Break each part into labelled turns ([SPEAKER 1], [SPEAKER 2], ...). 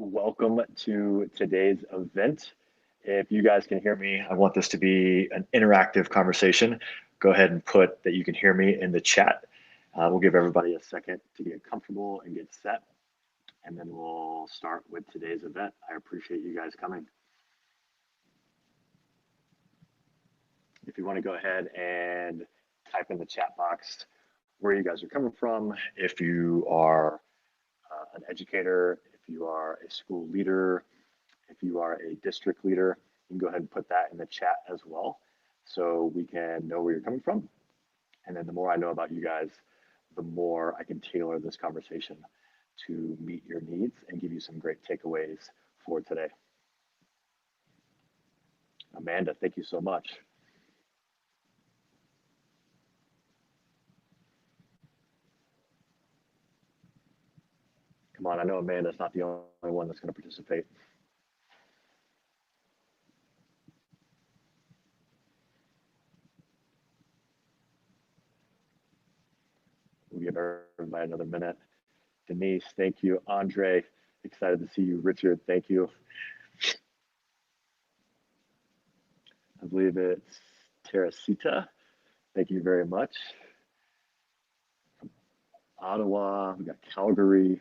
[SPEAKER 1] Welcome to today's event. If you guys can hear me, I want this to be an interactive conversation. Go ahead and put that you can hear me in the chat. We'll give everybody a second to get comfortable and get set, and then we'll start with today's event. I appreciate you guys coming. If you want to go ahead and type in the chat box where you guys are coming from, if you are an educator, if you are a school leader, if you are a district leader, you can go ahead and put that in the chat as well so we can know where you're coming from. And then the more I know about you guys, the more I can tailor this conversation to meet your needs and give you some great takeaways for today. Amanda, thank you so much. Come on, I know Amanda's not the only one that's going to participate. We'll give everybody another minute. Denise, thank you. Andre, excited to see you. Richard, thank you. I believe it's Teresita. Thank you very much. Ottawa, we got Calgary,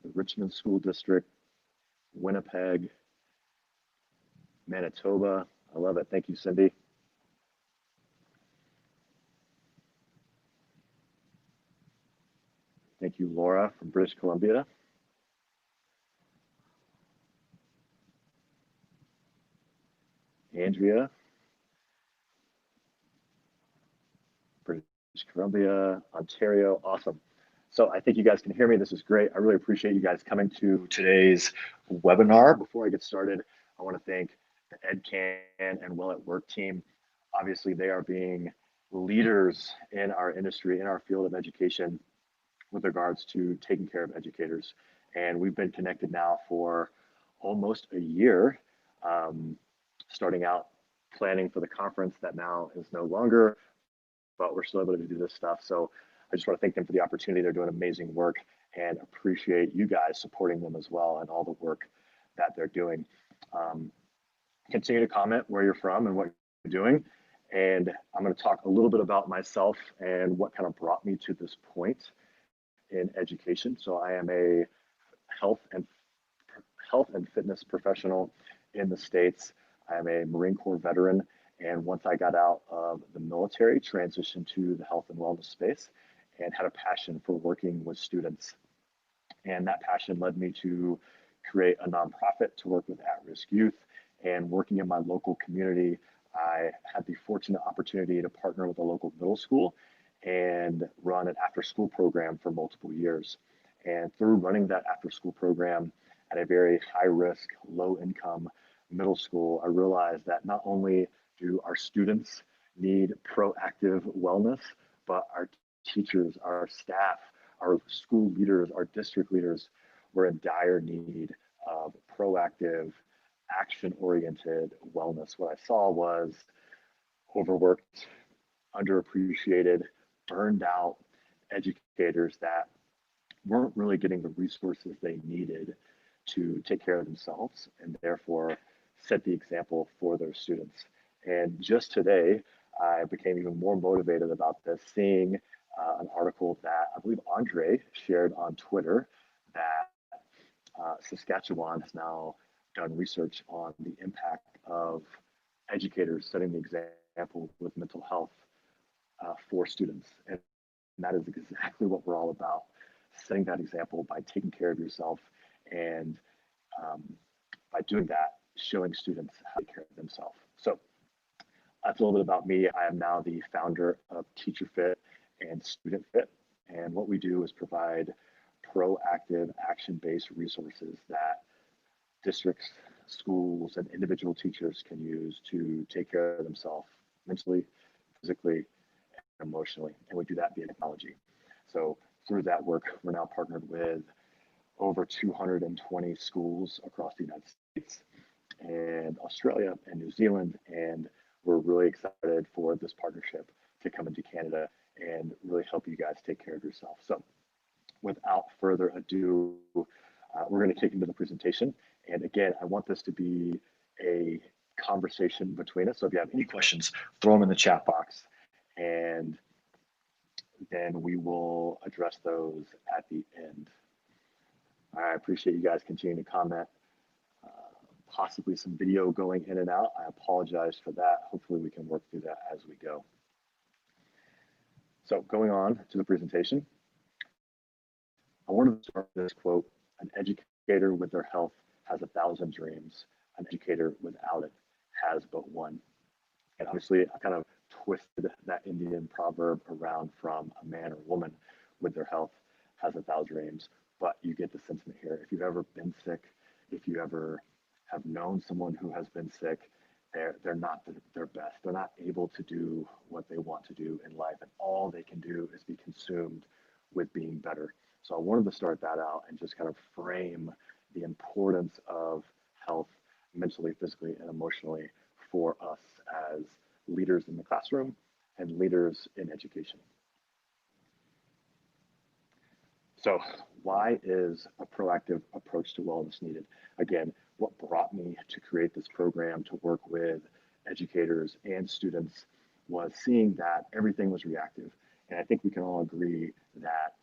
[SPEAKER 1] the Richmond School District, Winnipeg, Manitoba. I love it. Thank you, Cindy. Thank you, Laura from British Columbia. Andrea, British Columbia, Ontario. Awesome. So I think you guys can hear me. This is great. I really appreciate you guys coming to today's webinar. Before I get started, I want to thank the EdCan and Well at Work team. Obviously, they are being leaders in our industry, in our field of education, with regards to taking care of educators. And we've been connected now for almost a year, starting out planning for the conference that now is no longer, but we're still able to do this stuff. So I just want to thank them for the opportunity. They're doing amazing work and appreciate you guys supporting them as well and all the work that they're doing. Continue to comment where you're from and what you're doing. And I'm going to talk a little bit about myself and what kind of brought me to this point in education. So I am a health and fitness professional in the States. I'm a Marine Corps veteran. And once I got out of the military, transitioned to the health and wellness space and had a passion for working with students. And that passion led me to create a nonprofit to work with at-risk youth. And working in my local community, I had the fortunate opportunity to partner with a local middle school and run an after-school program for multiple years. And through running that after-school program at a very high-risk, low-income middle school, I realized that not only do our students need proactive wellness, but our teachers, our staff, our school leaders, our district leaders were in dire need of proactive, action-oriented wellness. What I saw was overworked, underappreciated, burned out educators that weren't really getting the resources they needed to take care of themselves and therefore set the example for their students. And just today, I became even more motivated about this, seeing an article that I believe Andre shared on Twitter that Saskatchewan has now done research on the impact of educators setting the example with mental health for students. And that is exactly what we're all about, setting that example by taking care of yourself and by doing that, showing students how to take care of themselves. So that's a little bit about me. I am now the founder of Teacher Fit and Student Fit. And what we do is provide proactive, action-based resources that districts, schools, and individual teachers can use to take care of themselves mentally, physically, and emotionally. And we do that via technology. So through that work, we're now partnered with over 220 schools across the United States and Australia and New Zealand. And we're really excited for this partnership to come into Canada and really help you guys take care of yourself. So without further ado, We're going to kick into the presentation. And again, I want this to be a conversation between us. So if you have any questions, throw them in the chat box, and then we will address those at the end. I appreciate you guys continuing to comment. Possibly some video going in and out. I apologize for that. Hopefully we can work through that as we go. So going on to the presentation, I wanted to start with this quote: "An educator with their health has 1,000 dreams. An educator without it has but one." And obviously I kind of twisted that Indian proverb around from "a man or woman with their health has 1,000 dreams," but you get the sentiment here. If you've ever been sick, if you ever have known someone who has been sick, they're not their best. They're not able to do what they want to do in life, and all they can do is be consumed with being better. So I wanted to start that out and just kind of frame the importance of health mentally, physically, and emotionally for us as leaders in the classroom and leaders in education. So why is a proactive approach to wellness needed? Again, what brought me to create this program to work with educators and students was seeing that everything was reactive. And I think we can all agree that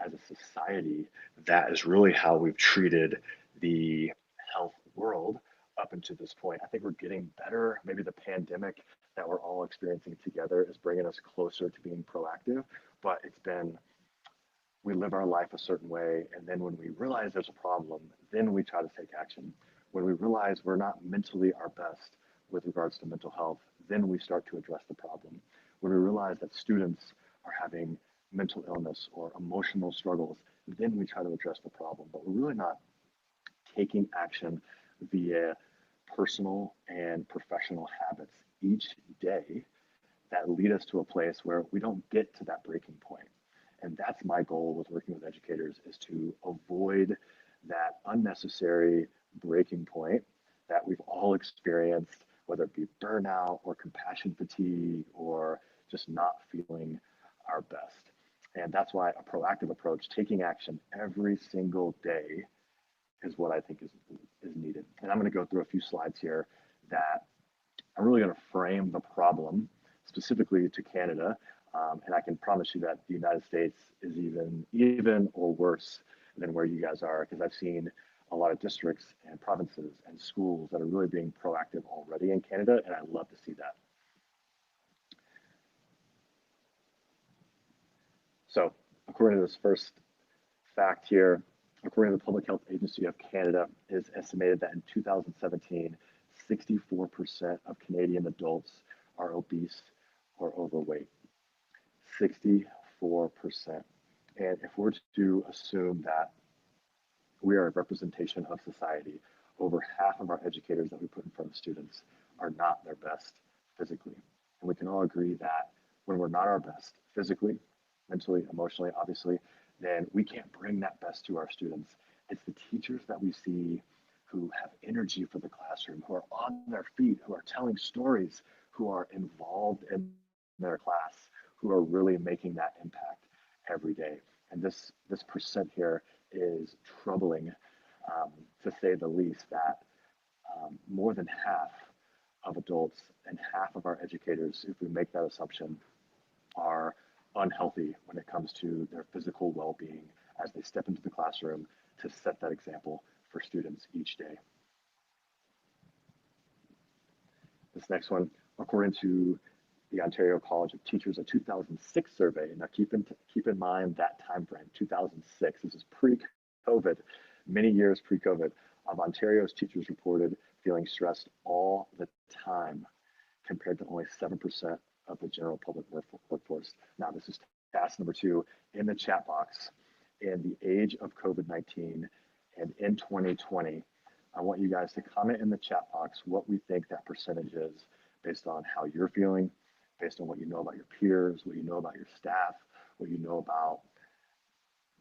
[SPEAKER 1] as a society, that is really how we've treated the health world up until this point. I think we're getting better. Maybe the pandemic that we're all experiencing together is bringing us closer to being proactive, but it's been, we live our life a certain way, and then when we realize there's a problem, then we try to take action. When we realize we're not mentally our best with regards to mental health, then we start to address the problem. When we realize that students are having mental illness or emotional struggles, then we try to address the problem. But we're really not taking action via personal and professional habits each day that lead us to a place where we don't get to that breaking point. And that's my goal with working with educators, is to avoid that unnecessary breaking point that we've all experienced, whether it be burnout or compassion fatigue or just not feeling our best. And that's why a proactive approach, taking action every single day, is what I think is needed. And I'm going to go through a few slides here that I'm really going to frame the problem specifically to Canada, and I can promise you that the United States is even or worse than where you guys are, because I've seen a lot of districts and provinces and schools that are really being proactive already in Canada, and I love to see that. So according to this first fact here, according to the Public Health Agency of Canada, it is estimated that in 2017, 64% of Canadian adults are obese or overweight. 64%. And if we're to assume that we are a representation of society, over half of our educators that we put in front of students are not their best physically. And we can all agree that when we're not our best physically, mentally, emotionally, obviously, then we can't bring that best to our students. It's the teachers that we see who have energy for the classroom, who are on their feet, who are telling stories, who are involved in their class, who are really making that impact every day. And this percent here is troubling, to say the least, that more than half of adults and half of our educators, if we make that assumption, are unhealthy when it comes to their physical well-being as they step into the classroom to set that example for students each day. This next one, according to the Ontario College of Teachers, a 2006 survey. Now keep in mind that time frame, 2006. This is pre-COVID, many years pre-COVID. Of Ontario's teachers reported feeling stressed all the time, compared to only 7% of the general public workforce. Now this is task number 2 in the chat box. In the age of COVID-19 and in 2020, I want you guys to comment in the chat box what we think that percentage is, based on how you're feeling, based on what you know about your peers, what you know about your staff, what you know about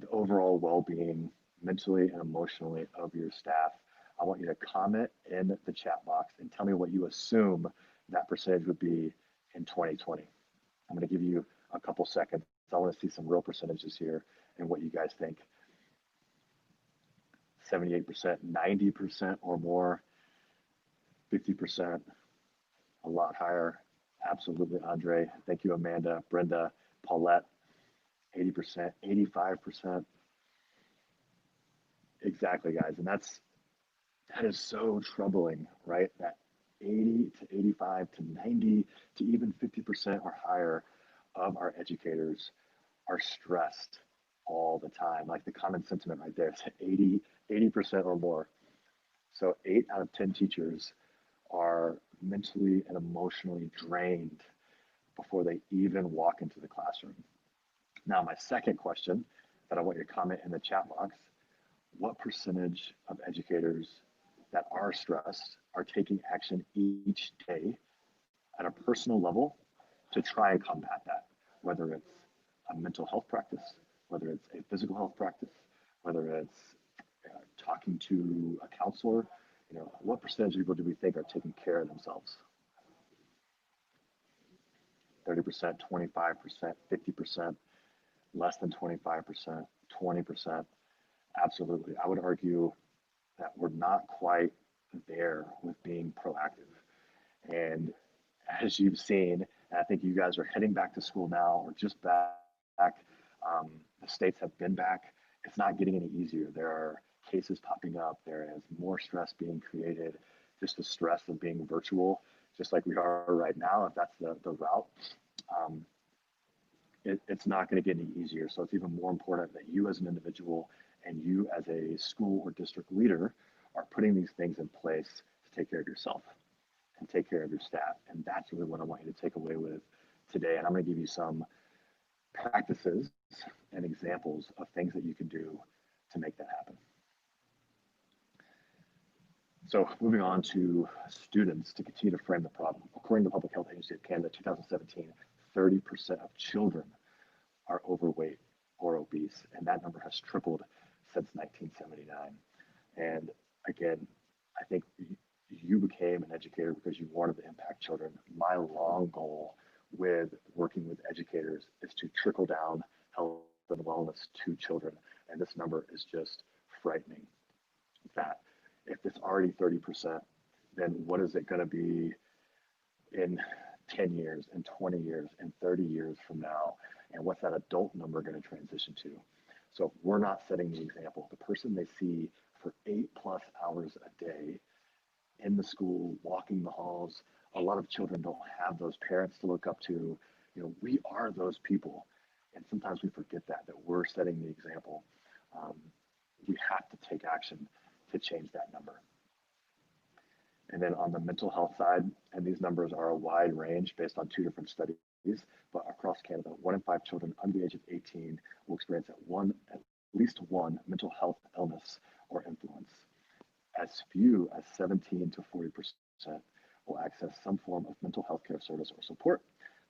[SPEAKER 1] the overall well-being mentally and emotionally of your staff. I want you to comment in the chat box and tell me what you assume that percentage would be in 2020. I'm going to give you a couple seconds. I want to see some real percentages here and what you guys think. 78%, 90% or more, 50%, a lot higher. Absolutely, Andre. Thank you, Amanda, Brenda, Paulette, 80%, 85%. Exactly, guys. And that is so troubling, right? That 80 to 85 to 90 to even 50% or higher of our educators are stressed all the time. Like the common sentiment right there is 80% or more. So 8 out of 10 teachers are mentally and emotionally drained before they even walk into the classroom. Now, my second question that I want you to comment in the chat box, what percentage of educators that are stressed are taking action each day at a personal level to try and combat that, whether it's a mental health practice, whether it's a physical health practice, whether it's talking to a counselor, what percentage of people do we think are taking care of themselves? 30%, 25%, 50%, less than 25%, 20%. Absolutely. I would argue that we're not quite there with being proactive. And as you've seen, and I think you guys are heading back to school now or just back, the states have been back. It's not getting any easier. There are cases popping up. There is more stress being created, just the stress of being virtual, just like we are right now, if that's the route. It's not going to get any easier. So it's even more important that you as an individual and you as a school or district leader are putting these things in place to take care of yourself and take care of your staff. And that's really what I want you to take away with today. And I'm going to give you some practices and examples of things that you can do to make that happen. So moving on to students to continue to frame the problem. According to the Public Health Agency of Canada, 2017, 30% of children are overweight or obese, and that number has tripled since 1979. And again, I think you became an educator because you wanted to impact children. My long goal with working with educators is to trickle down health and wellness to children, and this number is just frightening. That if it's already 30%, then what is it going to be in 10 years, in 20 years, in 30 years from now? And what's that adult number going to transition to? So if we're not setting the example, the person they see for 8+ hours a day in the school, walking the halls, a lot of children don't have those parents to look up to. We are those people. And sometimes we forget that we're setting the example. We have to take action to change that number. And then on the mental health side, and these numbers are a wide range based on 2 different studies, but across Canada, 1 in 5 children under the age of 18 will experience at least one mental health illness or influence. As few as 17 to 40% will access some form of mental health care service or support,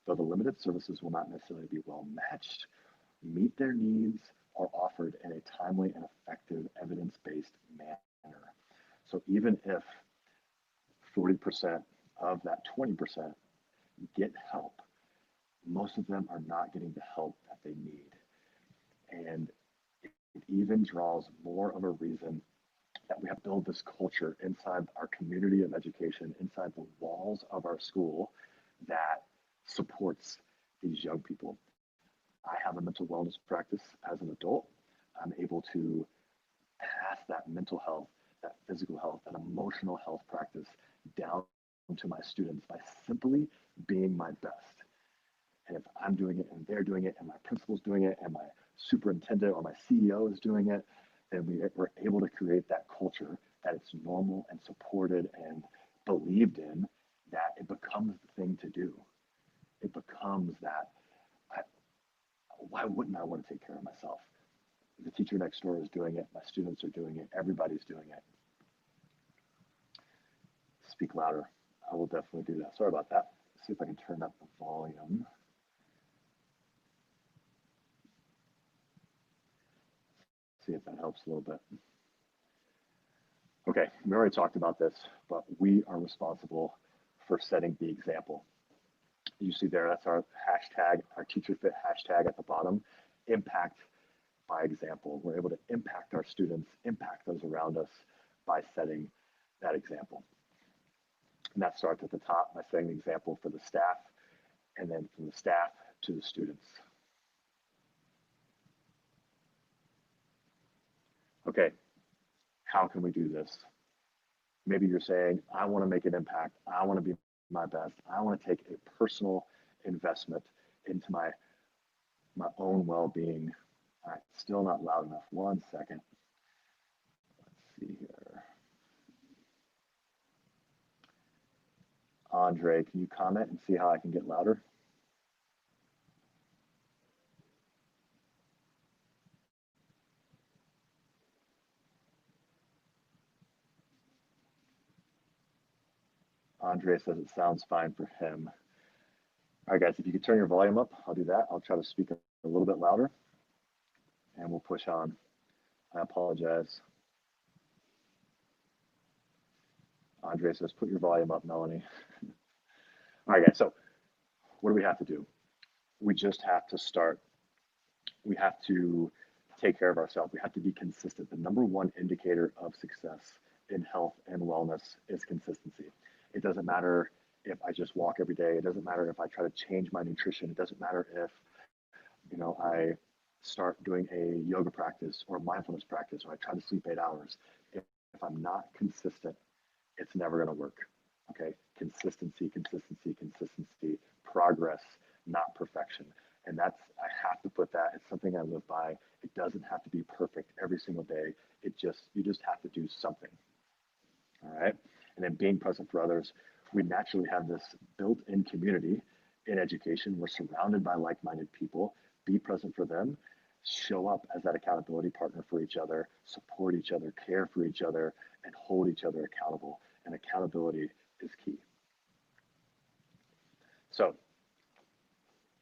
[SPEAKER 1] though the limited services will not necessarily be well matched, meet their needs, or offered in a timely and effective evidence-based manner. So even if 40% of that 20% get help, most of them are not getting the help that they need. And it even draws more of a reason that we have to build this culture inside our community of education, inside the walls of our school that supports these young people. I have a mental wellness practice as an adult. I'm able to pass that mental health, that physical health, that emotional health practice down to my students by simply being my best. And if I'm doing it and they're doing it and my principal's doing it and my superintendent or my CEO is doing it, then we're able to create that culture that it's normal and supported and believed in, that it becomes the thing to do. It becomes that, why wouldn't I want to take care of myself? The teacher next door is doing it, my students are doing it, everybody's doing it. Speak louder. I will definitely do that. Sorry about that. Let's see if I can turn up the volume. See if that helps a little bit. Okay, we already talked about this, but we are responsible for setting the example. You see there, that's our hashtag, our TeacherFit hashtag at the bottom. Impact by by example. We're able to impact our students, impact those around us by setting that example. And that starts at the top by setting the example for the staff, and then from the staff to the students. Okay, how can we do this? Maybe you're saying, I want to make an impact. I want to be my best. I want to take a personal investment into my own well-being. All right, still not loud enough. 1 second. Let's see here. Andre, can you comment and see how I can get louder? Andre says it sounds fine for him. All right, guys, if you could turn your volume up, I'll do that. I'll try to speak a little bit louder, and we'll push on. I apologize. Andre says, put your volume up, Melanie. All right, guys, so what do we have to do? We just have to start. We have to take care of ourselves. We have to be consistent. The number one indicator of success in health and wellness is consistency. It doesn't matter if I just walk every day. It doesn't matter if I try to change my nutrition. It doesn't matter if, I start doing a yoga practice or a mindfulness practice, or I try to sleep 8 hours. If I'm not consistent, it's never going to work. Okay, consistency, consistency, consistency, progress, not perfection. And I have to put that, it's something I live by. It doesn't have to be perfect every single day. You just have to do something. All right. And then being present for others. We naturally have this built-in community in education. We're surrounded by like-minded people. Be present for them. Show up as that accountability partner for each other, support each other, care for each other, and hold each other accountable. And accountability is key. So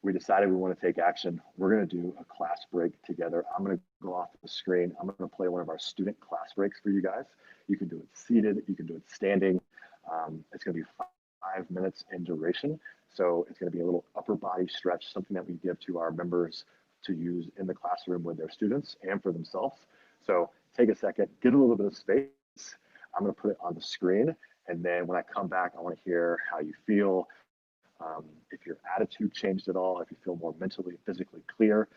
[SPEAKER 1] we decided we want to take action. We're going to do a class break together. I'm going to go off the screen. I'm going to play one of our student class breaks for you guys. You can do it seated. You can do it standing. It's going to be 5 minutes in duration. So it's going to be a little upper body stretch, something that we give to our members to use in the classroom with their students and for themselves. So take a second, get a little bit of space. I'm going to put it on the screen. And then when I come back, I want to hear how you feel. If your attitude changed at all, if you feel more mentally, physically clear.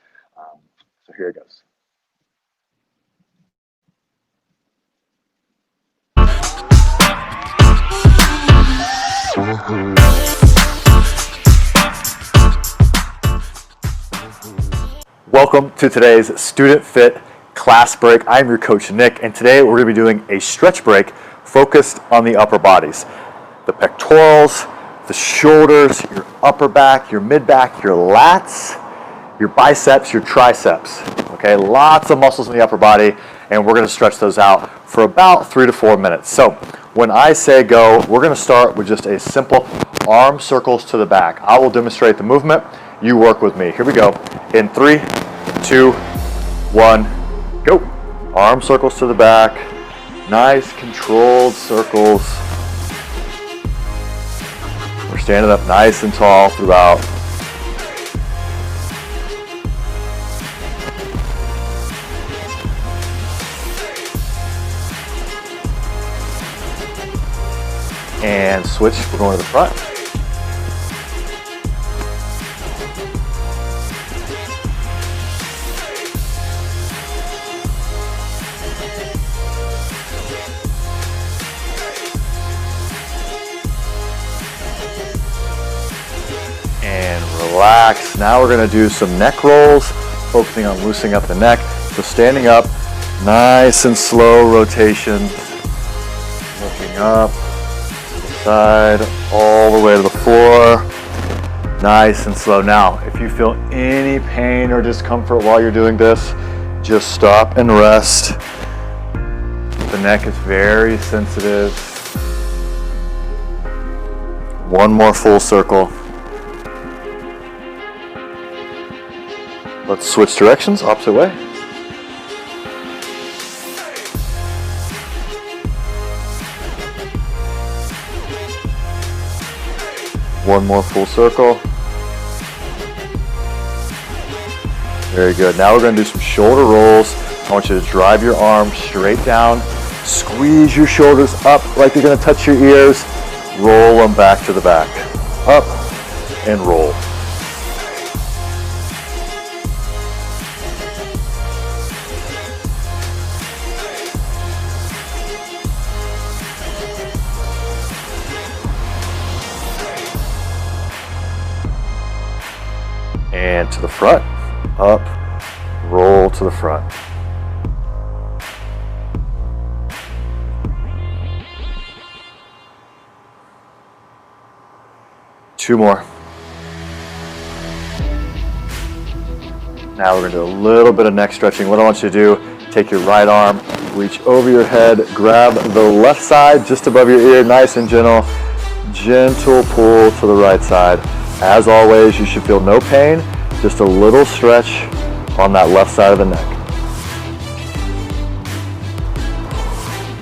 [SPEAKER 1] So here it goes. Welcome to today's Student Fit class break. I'm your coach, Nick, and today we're going to be doing a stretch break focused on the upper bodies. The pectorals, the shoulders, your upper back, your mid back, your lats, your biceps, your triceps. Okay, lots of muscles in the upper body, and we're going to stretch those out for about 3 to 4 minutes. So when I say go, we're going to start with just a simple arm circles to the back. I will demonstrate the movement. You work with me. Here we go. In 3, 2, 1, go. Arm circles to the back. Nice controlled circles. We're standing up nice and tall throughout. And switch, we're going to the front. And relax. Now we're going to do some neck rolls, focusing on loosening up the neck. So standing up, nice and slow rotations, looking up, side, all the way to the floor, nice and slow. Now, if you feel any pain or discomfort while you're doing this, just stop and rest. The neck is very sensitive. One more full circle. Let's switch directions, opposite way. One more full circle. Very good. Now we're going to do some shoulder rolls. I want you to drive your arm straight down. Squeeze your shoulders up like they're going to touch your ears. Roll them back to the back. Up and roll. And to the front. Up, roll to the front. Two more. Now we're going to do a little bit of neck stretching. What I want you to do, take your right arm, reach over your head, grab the left side just above your ear, nice and gentle. Gentle pull to the right side. As always, you should feel no pain, just a little stretch on that left side of the neck.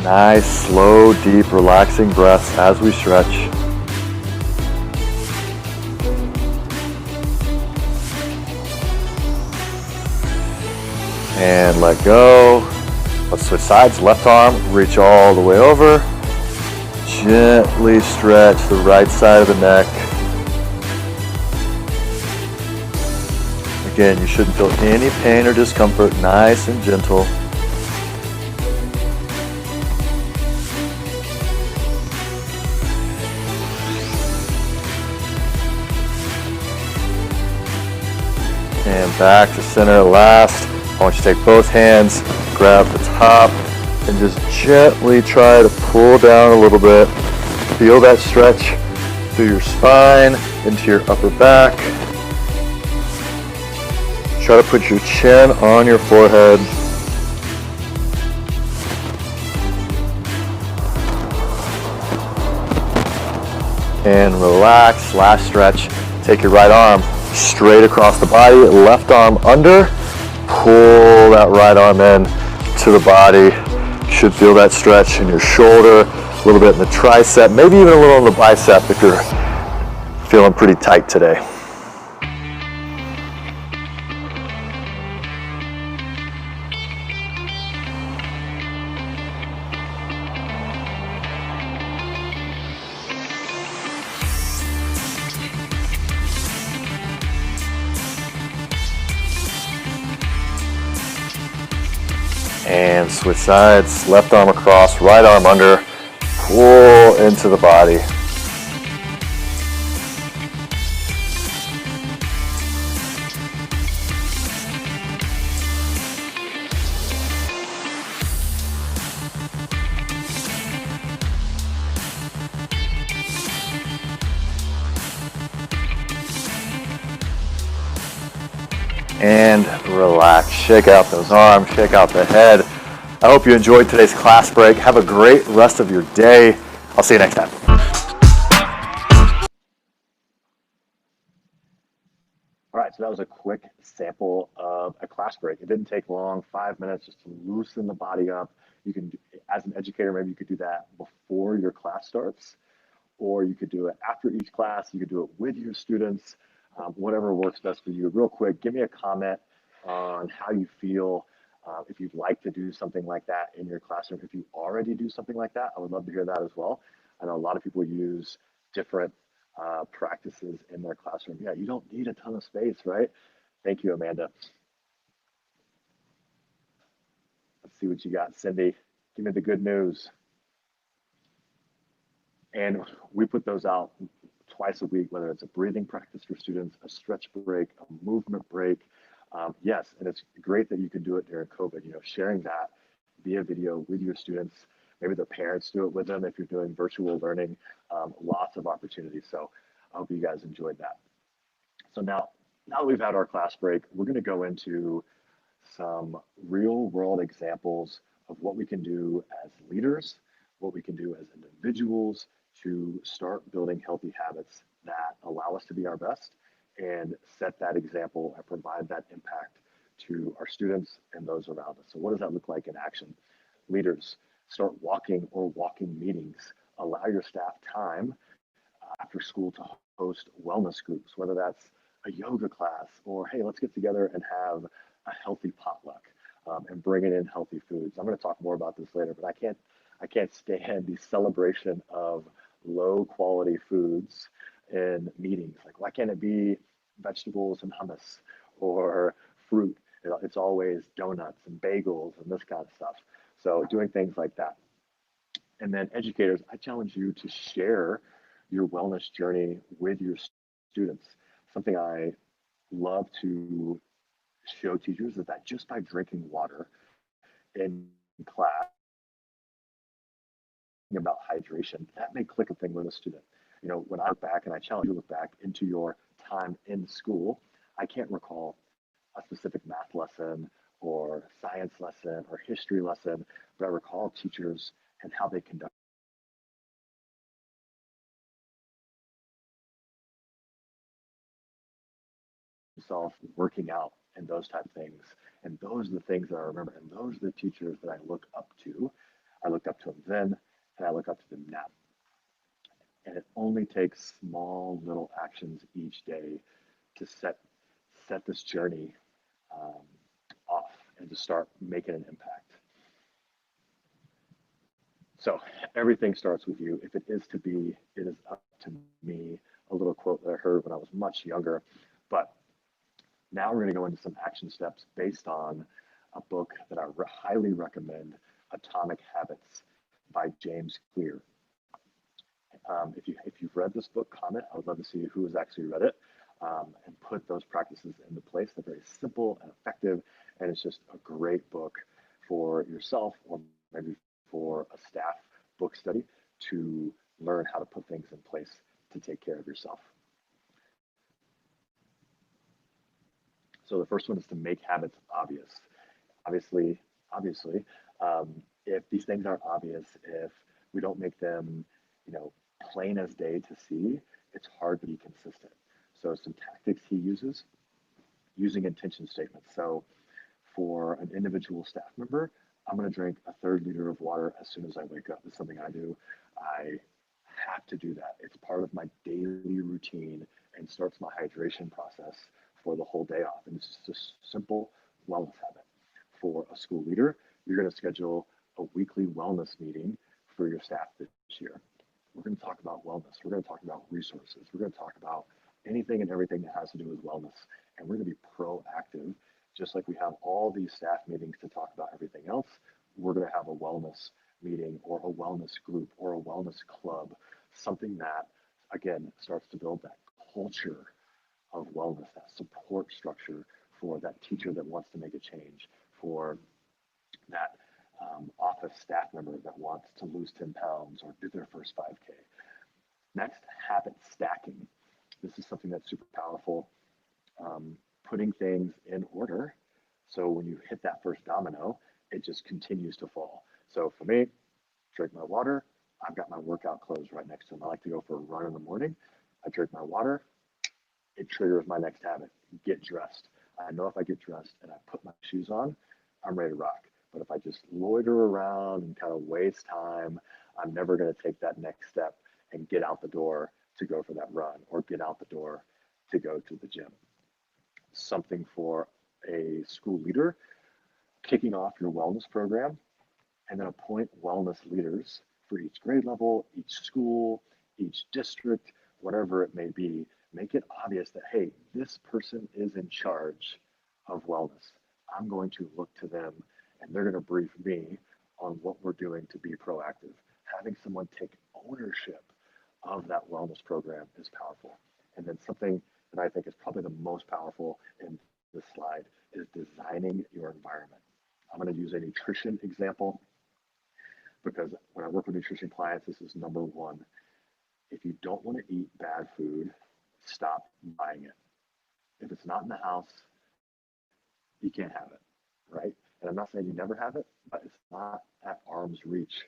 [SPEAKER 1] Nice, slow, deep, relaxing breaths as we stretch. And let go. Let's switch sides. Left arm, reach all the way over. Gently stretch the right side of the neck. Again, you shouldn't feel any pain or discomfort. Nice and gentle. And back to center. Last. I want you to take both hands, grab the top, and just gently try to pull down a little bit. Feel that stretch through your spine, into your upper back. Try to put your chin on your forehead. And relax, last stretch. Take your right arm straight across the body, left arm under. Pull that right arm in to the body. You should feel that stretch in your shoulder, a little bit in the tricep, maybe even a little in the bicep if you're feeling pretty tight today. And switch sides, left arm across, right arm under, pull into the body. And relax. Shake out those arms, shake out the head. I hope you enjoyed today's class break. Have a great rest of your day. I'll see you next time. All right, so that was a quick sample of a class break. It didn't take long, 5 minutes just to loosen the body up. You can, as an educator, maybe you could do that before your class starts, or you could do it after each class. You could do it with your students, whatever works best for you. Real quick, give me a comment on how you feel, if you'd like to do something like that in your classroom. If you already do something like that, I would love to hear that as well. I know a lot of people use different practices in their classroom. Yeah, you don't need a ton of space, right? Thank you, Amanda. Let's see what you got, Cindy. Give me the good news. And we put those out twice a week, whether it's a breathing practice for students, a stretch break, a movement break. Yes, and it's great that you can do it during COVID, sharing that via video with your students. Maybe their parents do it with them if you're doing virtual learning. Lots of opportunities. So I hope you guys enjoyed that. So now that we've had our class break, we're going to go into some real world examples of what we can do as leaders, what we can do as individuals to start building healthy habits that allow us to be our best and set that example and provide that impact to our students and those around us. So what does that look like in action? Leaders, start walking or walking meetings. Allow your staff time after school to host wellness groups, whether that's a yoga class, or hey, let's get together and have a healthy potluck and bringing in healthy foods. I'm going to talk more about this later, but I can't stand the celebration of low quality foods in meetings. Like, why can't it be vegetables and hummus or fruit? It's always donuts and bagels and this kind of stuff. So doing things like that. And then educators, I challenge you to share your wellness journey with your students. Something I love to show teachers is that just by drinking water in class about hydration, that may click a thing with a student. When I look back, and I challenge you to look back into your time in school, I can't recall a specific math lesson or science lesson or history lesson, but I recall teachers and how they conduct themselves, working out, and those type of things. And those are the things that I remember. And those are the teachers that I look up to. I looked up to them then, and I look up to them now. And it only takes small little actions each day to set this journey um, off and to start making an impact. So everything starts with you. If it is to be, it is up to me. A little quote that I heard when I was much younger. But now we're going to go into some action steps based on a book that I highly recommend, Atomic Habits by James Clear. If you've read this book, comment. I would love to see who has actually read it and put those practices into place. They're very simple and effective, and it's just a great book for yourself or maybe for a staff book study to learn how to put things in place to take care of yourself. So the first one is to make habits obvious. Obviously, if these things aren't obvious, if we don't make them, you know, plain as day to see, it's hard to be consistent. So some tactics he uses, using intention statements. So for an individual staff member, I'm going to drink a third liter of water as soon as I wake up. It's something I do. I have to do that. It's part of my daily routine and starts my hydration process for the whole day off. And it's just a simple wellness habit. For a school leader, you're going to schedule a weekly wellness meeting for your staff this year. We're going to talk about wellness. We're going to talk about resources. We're going to talk about anything and everything that has to do with wellness. And we're going to be proactive, just like we have all these staff meetings to talk about everything else. We're going to have a wellness meeting or a wellness group or a wellness club, something that, again, starts to build that culture of wellness, that support structure for that teacher that wants to make a change, for that office staff member that wants to lose 10 pounds or do their first 5K. Next, habit stacking. This is something that's super powerful. Putting things in order. So when you hit that first domino, it just continues to fall. So for me, drink my water. I've got my workout clothes right next to them. I like to go for a run in the morning. I drink my water. It triggers my next habit, get dressed. I know if I get dressed and I put my shoes on, I'm ready to rock. But if I just loiter around and kind of waste time, I'm never going to take that next step and get out the door to go for that run or get out the door to go to the gym. Something for a school leader, kicking off your wellness program, and then appoint wellness leaders for each grade level, each school, each district, whatever it may be. Make it obvious that, hey, this person is in charge of wellness. I'm going to look to them and they're going to brief me on what we're doing to be proactive. Having someone take ownership of that wellness program is powerful. And then something that I think is probably the most powerful in this slide is designing your environment. I'm going to use a nutrition example because when I work with nutrition clients, this is number one. If you don't want to eat bad food, stop buying it. If it's not in the house, you can't have it, right? And I'm not saying you never have it, but it's not at arm's reach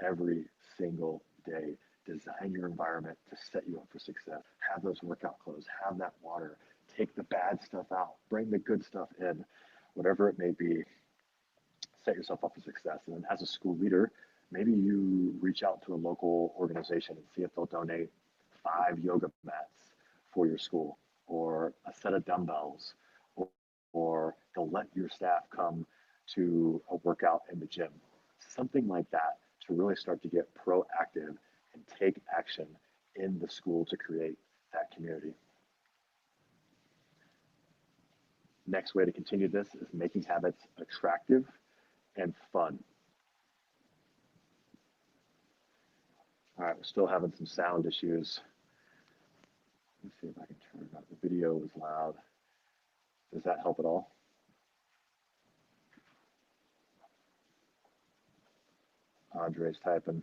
[SPEAKER 1] every single day. Design your environment to set you up for success. Have those workout clothes, have that water, take the bad stuff out, bring the good stuff in, whatever it may be, set yourself up for success. And then as a school leader, maybe you reach out to a local organization and see if they'll donate 5 yoga mats for your school. or a set of dumbbells, or they'll let your staff come to a workout in the gym, something like that to really start to get proactive and take action in the school to create that community. Next way to continue this is making habits attractive and fun. All right, we're still having some sound issues. Let's see if I can turn it up. The video was loud. Does that help at all? Andre's typing.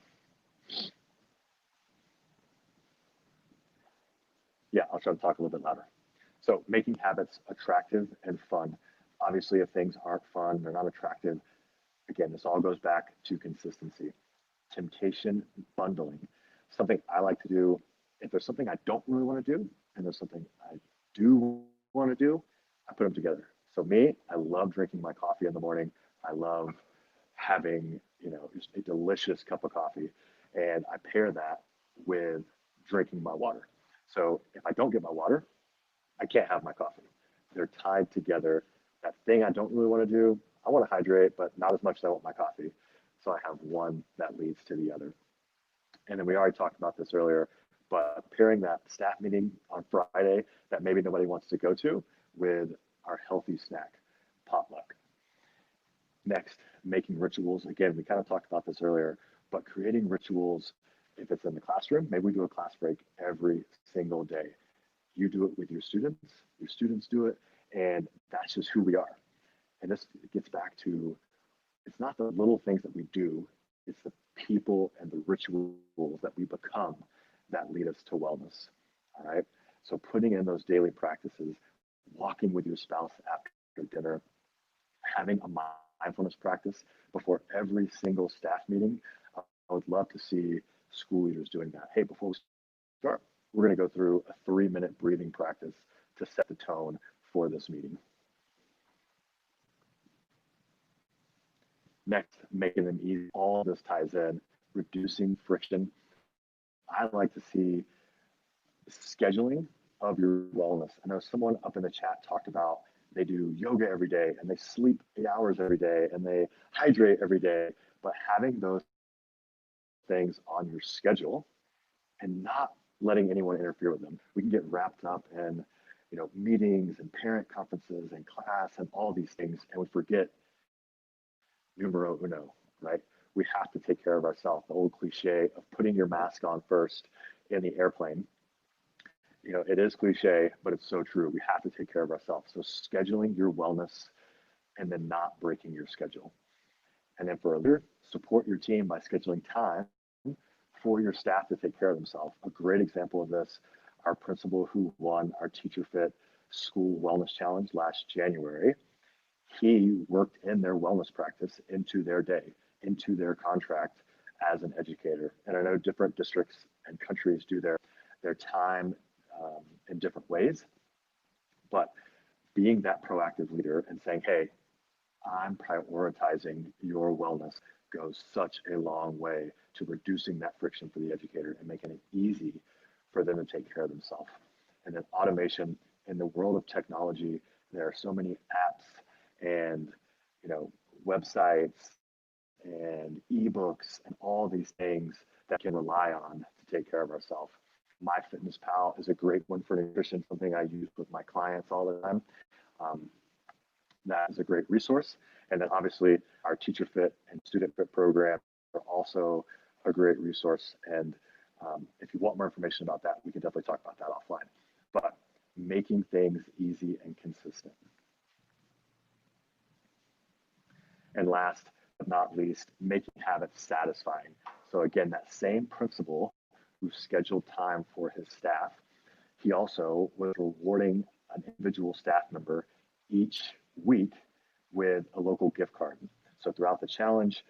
[SPEAKER 1] Yeah, I'll try to talk a little bit louder. So making habits attractive and fun. Obviously, if things aren't fun, they're not attractive, again, this all goes back to consistency. Temptation bundling. Something I like to do, if there's something I don't really want to do, and there's something I do want to do, I put them together. So me, I love drinking my coffee in the morning. I love having, just a delicious cup of coffee. And I pair that with drinking my water. So if I don't get my water, I can't have my coffee. They're tied together. That thing I don't really want to do, I want to hydrate, but not as much as I want my coffee. So I have one that leads to the other. And then we already talked about this earlier, but pairing that staff meeting on Friday that maybe nobody wants to go to with our healthy snack, potluck. Next, making rituals. Again, we kind of talked about this earlier, but creating rituals, if it's in the classroom, maybe we do a class break every single day. You do it with your students do it, and that's just who we are. And this gets back to, it's not the little things that we do, it's the people and the rituals that we become that lead us to wellness. All right. So putting in those daily practices, walking with your spouse after dinner, having a mindfulness practice before every single staff meeting. I would love to see school leaders doing that. Hey, before we start, we're going to go through a 3-minute breathing practice to set the tone for this meeting. Next, making them easy. All of this ties in, reducing friction. I like to see scheduling of your wellness. I know someone up in the chat talked about they do yoga every day and they sleep 8 hours every day and they hydrate every day, but having those things on your schedule and not letting anyone interfere with them. We can get wrapped up in, meetings and parent conferences and class and all these things, and we forget numero uno, right? We have to take care of ourselves. The old cliche of putting your mask on first in the airplane. It is cliche, but it's so true. We have to take care of ourselves. So scheduling your wellness and then not breaking your schedule. And then for a leader, support your team by scheduling time for your staff to take care of themselves. A great example of this, our principal who won our Teacher Fit School Wellness Challenge last January, he worked in their wellness practice into their day, into their contract as an educator. And I know different districts and countries do their time in different ways, but being that proactive leader and saying, hey, I'm prioritizing your wellness goes such a long way to reducing that friction for the educator and making it easy for them to take care of themselves. And then automation in the world of technology, there are so many apps and websites and ebooks and all these things that can rely on to take care of ourselves. MyFitnessPal is a great one for nutrition, something I use with my clients all the time. That is a great resource. And then obviously our Teacher Fit and Student Fit program are also a great resource. And if you want more information about that, we can definitely talk about that offline. But making things easy and consistent. And last but not least, making habits satisfying. So again, that same principal who scheduled time for his staff, he also was rewarding an individual staff member each week with a local gift card. So throughout the challenge,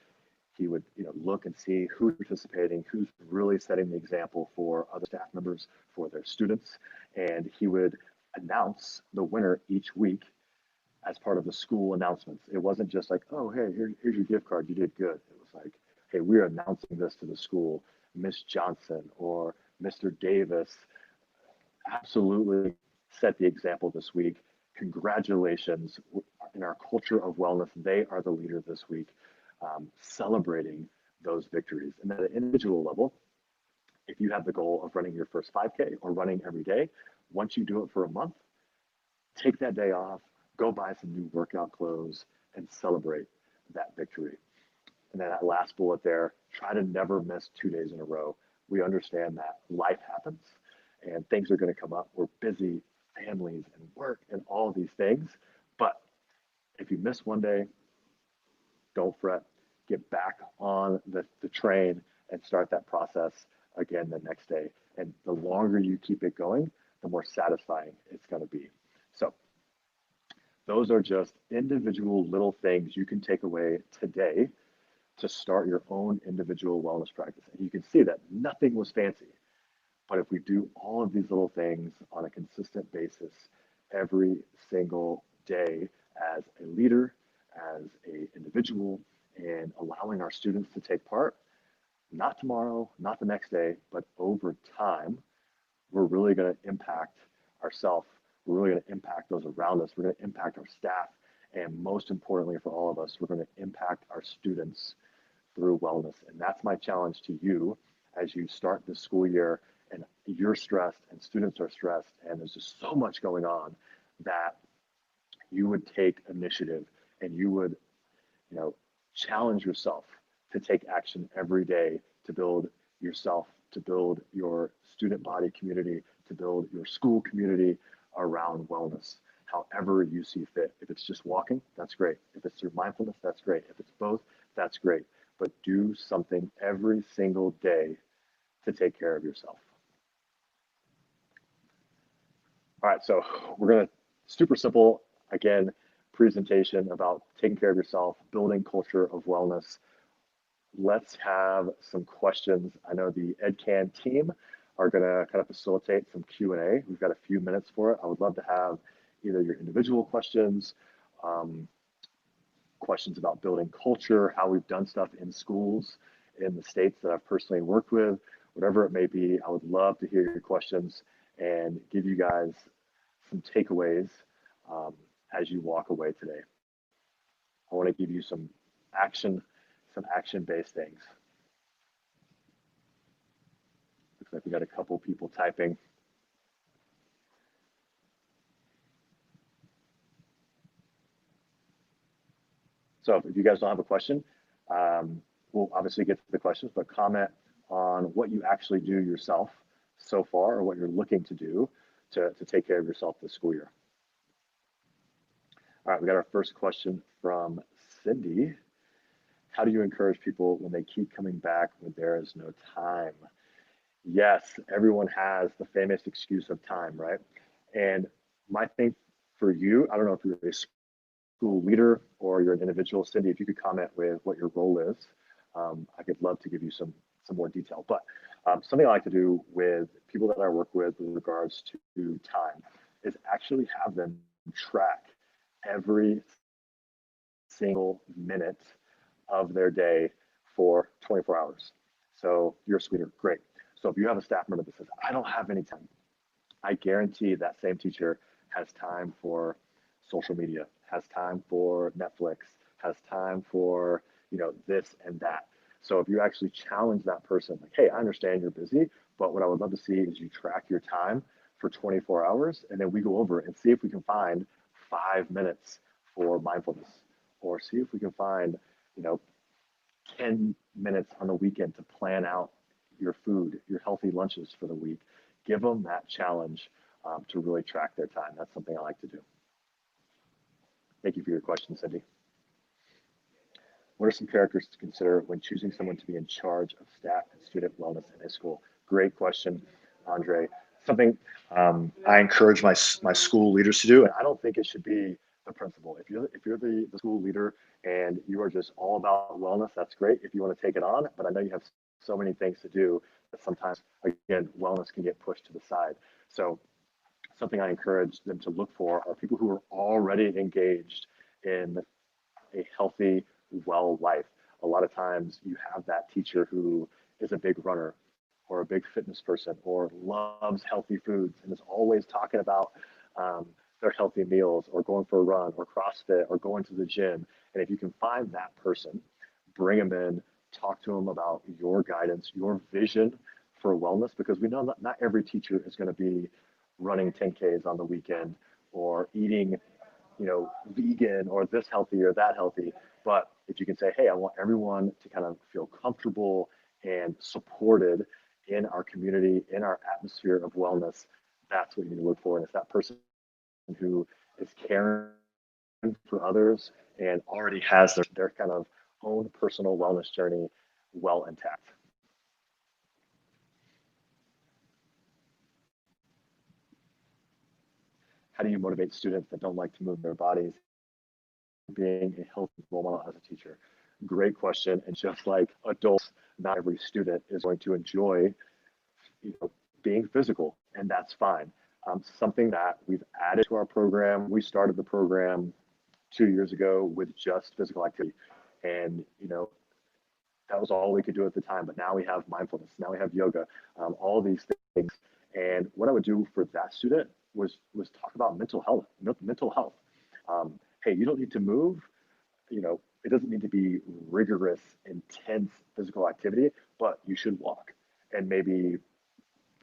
[SPEAKER 1] he would look and see who's participating, who's really setting the example for other staff members, for their students, and he would announce the winner each week as part of the school announcements. It wasn't just like, oh, hey, here's your gift card, you did good. It was like, hey, we're announcing this to the school. Miss Johnson or Mr. Davis absolutely set the example this week. Congratulations. In our culture of wellness, they are the leader this week, celebrating those victories. And at an individual level, if you have the goal of running your first 5K or running every day, once you do it for a month, take that day off, go buy some new workout clothes, and celebrate that victory. And then that last bullet there, try to never miss 2 days in a row. We understand that life happens and things are going to come up. We're busy, families and work and all these things. But if you miss one day, don't fret. Get back on the train and start that process again the next day. And the longer you keep it going, the more satisfying it's going to be. So those are just individual little things you can take away today to start your own individual wellness practice. And you can see that nothing was fancy. But if we do all of these little things on a consistent basis every single day as a leader, as an individual, and allowing our students to take part, not tomorrow, not the next day, but over time, we're really going to impact ourselves. We're really going to impact those around us. We're going to impact our staff. And most importantly for all of us, we're going to impact our students through wellness. And that's my challenge to you as you start this school year and you're stressed and students are stressed and there's just so much going on, that you would take initiative and you would, challenge yourself to take action every day to build yourself, to build your student body community, to build your school community around wellness, however you see fit. If it's just walking, that's great. If it's through mindfulness, that's great. If it's both, that's great. But do something every single day to take care of yourself. All right, so we're going to, super simple, again, presentation about taking care of yourself, building culture of wellness. Let's have some questions. I know the EdCan team are going to kind of facilitate some Q&A. We've got a few minutes for it. I would love to have either your individual questions, questions about building culture, how we've done stuff in schools in the states that I've personally worked with, whatever it may be. I would love to hear your questions and give you guys some takeaways as you walk away today. I want to give you some action-based things. Looks like we got a couple people typing. So if you guys don't have a question, we'll obviously get to the questions, but comment on what you actually do yourself so far or what you're looking to do to take care of yourself this school year. All right, we got our first question from Cindy. How do you encourage people when they keep coming back when there is no time? Yes, everyone has the famous excuse of time, right? And my thing for you, I don't know if you're a school leader or you're an individual, Cindy, if you could comment with what your role is, I could love to give you some more detail. But something I like to do with people that I work with regards to time is actually have them track every single minute of their day for 24 hours. So you're a school leader, great. So if you have a staff member that says, I don't have any time, I guarantee that same teacher has time for social media, has time for Netflix, has time for, this and that. So if you actually challenge that person, like, hey, I understand you're busy, but what I would love to see is you track your time for 24 hours, and then we go over it and see if we can find 5 minutes for mindfulness, or see if we can find, 10 minutes on the weekend to plan out your food, your healthy lunches for the week. Give them that challenge to really track their time. That's something I like to do. Thank you for your question, Cindy. What are some characters to consider when choosing someone to be in charge of staff and student wellness in a school? Great question, Andre. Something I encourage my school leaders to do, and I don't think it should be the principal. If you're the school leader and you are just all about wellness, that's great if you want to take it on, but I know you have so many things to do that sometimes, again, wellness can get pushed to the side. So something I encourage them to look for are people who are already engaged in a healthy, well life. A lot of times you have that teacher who is a big runner or a big fitness person or loves healthy foods and is always talking about um, their healthy meals or going for a run or CrossFit or going to the gym. And if you can find that person, bring them in, talk to them about your guidance, your vision for wellness, because we know that not every teacher is going to be running 10Ks on the weekend or eating, vegan or this healthy or that healthy. But if you can say, hey, I want everyone to kind of feel comfortable and supported in our community, in our atmosphere of wellness, that's what you need to look for. And it's that person who is caring for others and already has their kind of own personal wellness journey well intact. How do you motivate students that don't like to move their bodies being a healthy role model as a teacher? Great question. And just like adults, not every student is going to enjoy, being physical, and that's fine. Something that we've added to our program. We started the program 2 years ago with just physical activity, and that was all we could do at the time. But now we have mindfulness. Now we have yoga. All these things. And what I would do for that student was talk about mental health. Mental health. Hey, you don't need to move. It doesn't need to be rigorous, intense physical activity, but you should walk and maybe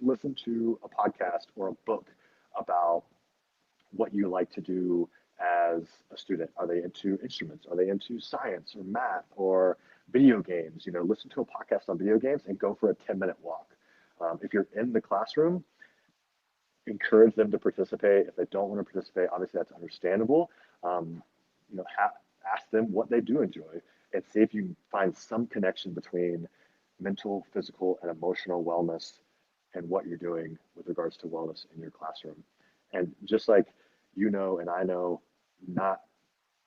[SPEAKER 1] listen to a podcast or a book about what you like to do as a student. Are they into instruments? Are they into science or math or video games? Listen to a podcast on video games and go for a 10-minute walk. If you're in the classroom, encourage them to participate. If they don't want to participate, obviously that's understandable. Um, ask them what they do enjoy and see if you can find some connection between mental, physical, and emotional wellness and what you're doing with regards to wellness in your classroom. And just like and I know, not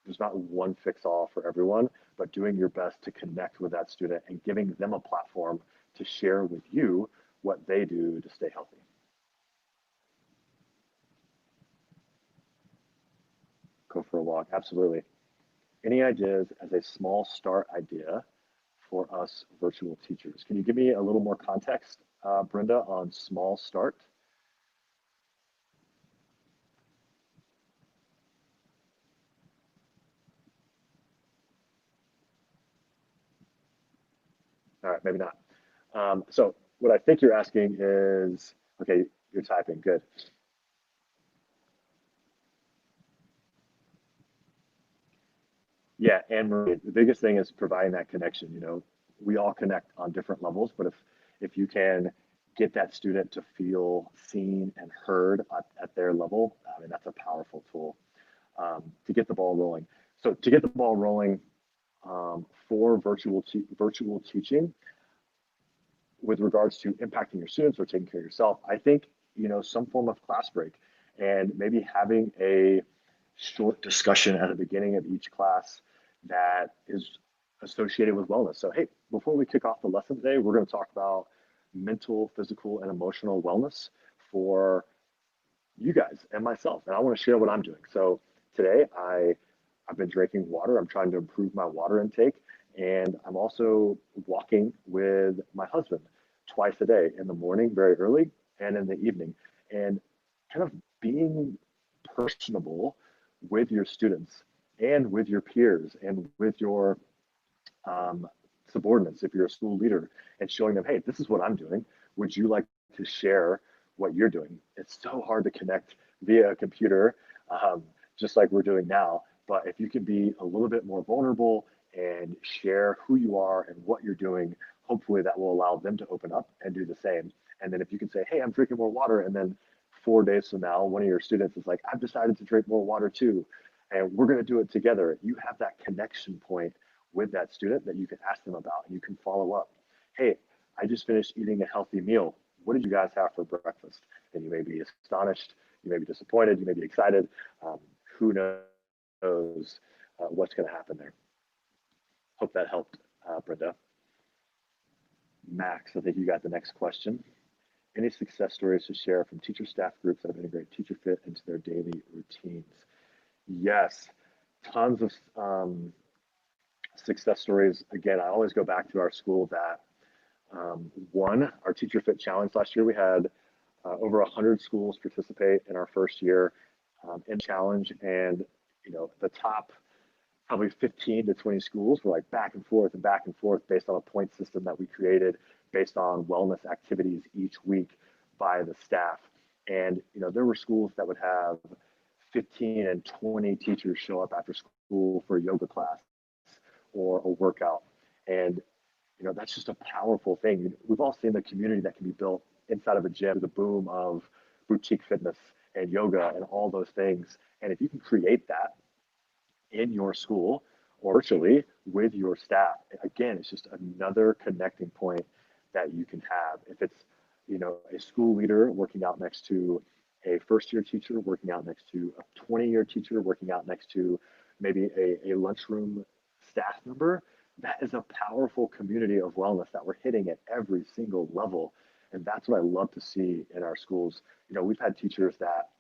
[SPEAKER 1] there's not one fix all for everyone, but doing your best to connect with that student and giving them a platform to share with you what they do to stay healthy. Go for a walk, absolutely. Any ideas as a small start idea for us virtual teachers? Can you give me a little more context, Brenda, on small start? All right, maybe not. So what I think you're asking is, okay, you're typing, good. Yeah, and Marie, the biggest thing is providing that connection. We all connect on different levels, but if you can get that student to feel seen and heard at their level, I mean, that's a powerful tool to get the ball rolling. So to get the ball rolling for virtual teaching, with regards to impacting your students or taking care of yourself, I think, some form of class break and maybe having a short discussion at the beginning of each class that is associated with wellness. So, hey, before we kick off the lesson today, we're going to talk about mental, physical, and emotional wellness for you guys and myself. And I want to share what I'm doing. So today I've been drinking water. I'm trying to improve my water intake. And I'm also walking with my husband twice a day, in the morning very early and in the evening. And kind of being personable with your students and with your peers and with your um, subordinates, if you're a school leader, and showing them, hey, this is what I'm doing. Would you like to share what you're doing? It's so hard to connect via a computer, um, just like we're doing now. But if you can be a little bit more vulnerable and share who you are and what you're doing, hopefully that will allow them to open up and do the same. And then if you can say, hey, I'm drinking more water, and then 4 days from now, one of your students is like, I've decided to drink more water too, and we're going to do it together. You have that connection point with that student that you can ask them about, and you can follow up. Hey, I just finished eating a healthy meal. What did you guys have for breakfast? And you may be astonished, you may be disappointed, you may be excited. Um, who knows what's going to happen there? Hope that helped, Brenda. Max, I think you got the next question. Any success stories to share from teacher staff groups that have integrated teacher fit into their daily routines? Yes, tons of success stories. Again, I always go back to our school that won our Teacher Fit Challenge last year. We had over 100 schools participate in our first year, in challenge. And, the top probably 15 to 20 schools were like back and forth and back and forth based on a point system that we created based on wellness activities each week by the staff. And, there were schools that would have 15 and 20 teachers show up after school for a yoga class or a workout. And, that's just a powerful thing. We've all seen the community that can be built inside of a gym, the boom of boutique fitness and yoga and all those things. And if you can create that in your school or virtually with your staff, again, it's just another connecting point that you can have. If it's, a school leader working out next to a first year teacher, working out next to a 20-year teacher, working out next to maybe a lunchroom staff member, that is a powerful community of wellness that we're hitting at every single level. And that's what I love to see in our schools. We've had teachers that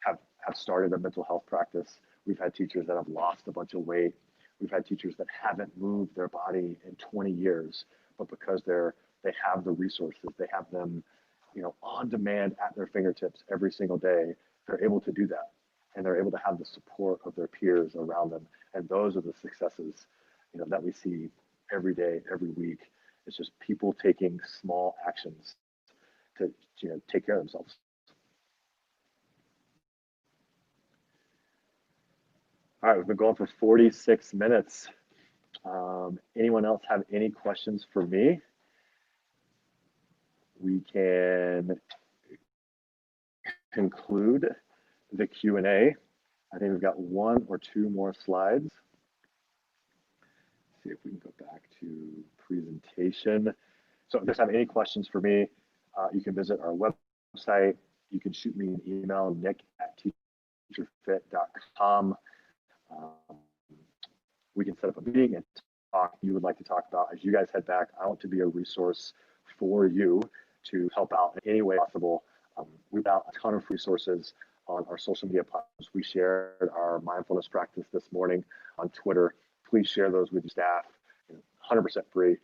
[SPEAKER 1] have started a mental health practice. We've had teachers that have lost a bunch of weight. We've had teachers that haven't moved their body in 20 years, but because they have the resources, they have them, on demand at their fingertips every single day, they're able to do that. And they're able to have the support of their peers around them. And those are the successes, that we see every day, every week. It's just people taking small actions to, take care of themselves. All right, we've been going for 46 minutes. Anyone else have any questions for me? We can conclude the Q&A. I think we've got one or two more slides. Let's see if we can go back to presentation. So if you guys have any questions for me, you can visit our website. You can shoot me an email, nick@teacherfit.com. We can set up a meeting and talk you would like to talk about. As you guys head back, I want to be a resource for you to help out in any way possible. We've got a ton of resources on our social media platforms. We shared our mindfulness practice this morning on Twitter. Please share those with your staff, 100% free.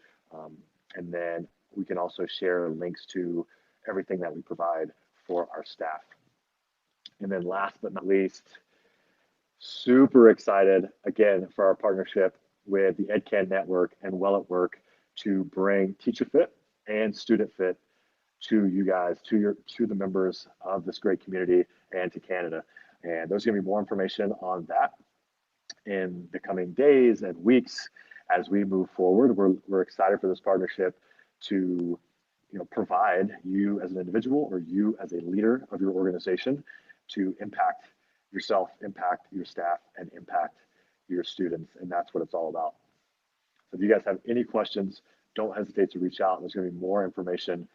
[SPEAKER 1] And then we can also share links to everything that we provide for our staff. And then last but not least, super excited again for our partnership with the EdCan Network and Well at Work to bring Teacher Fit and Student Fit to you guys, to the members of this great community and to Canada. And there's going to be more information on that in the coming days and weeks as we move forward. We're excited for this partnership to provide you as an individual or you as a leader of your organization to impact yourself, impact your staff, and impact your students. And that's what it's all about. So if you guys have any questions, don't hesitate to reach out. There's going to be more information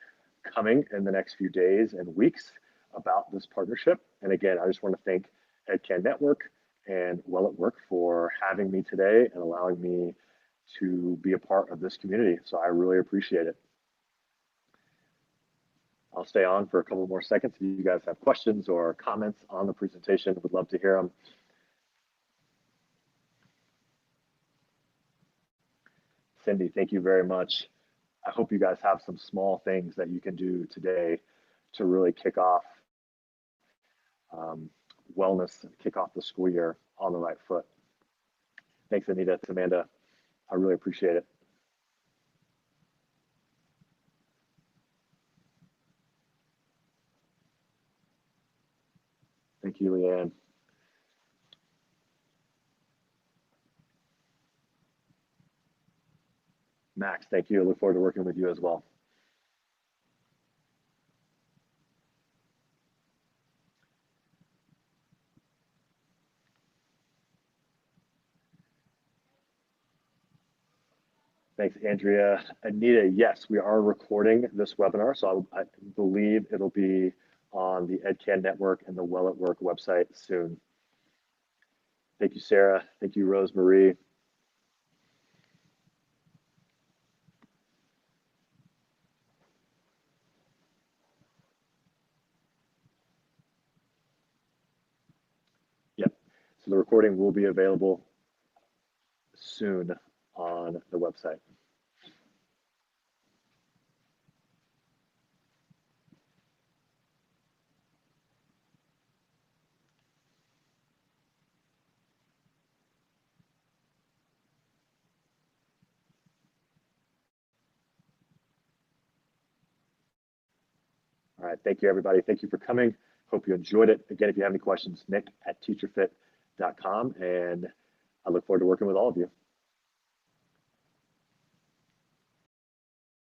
[SPEAKER 1] coming in the next few days and weeks about this partnership. And again, I just want to thank EdCan Network and Well at Work for having me today and allowing me to be a part of this community. So I really appreciate it. I'll stay on for a couple more seconds. If you guys have questions or comments on the presentation, would love to hear them. Cindy, thank you very much. I hope you guys have some small things that you can do today to really kick off wellness and kick off the school year on the right foot. Thanks, Anita. It's Amanda. I really appreciate it. Thank you, Leanne. Max, thank you. I look forward to working with you as well. Thanks, Andrea. Anita, yes, we are recording this webinar, so I believe it'll be on the EdCan Network and the Well at Work website soon. Thank you, Sarah. Thank you, Rosemarie. Yep, so the recording will be available soon on the website. All right, thank you, everybody. Thank you for coming. Hope you enjoyed it. Again, if you have any questions, nick@teacherfit.com, and I look forward to working with all of you.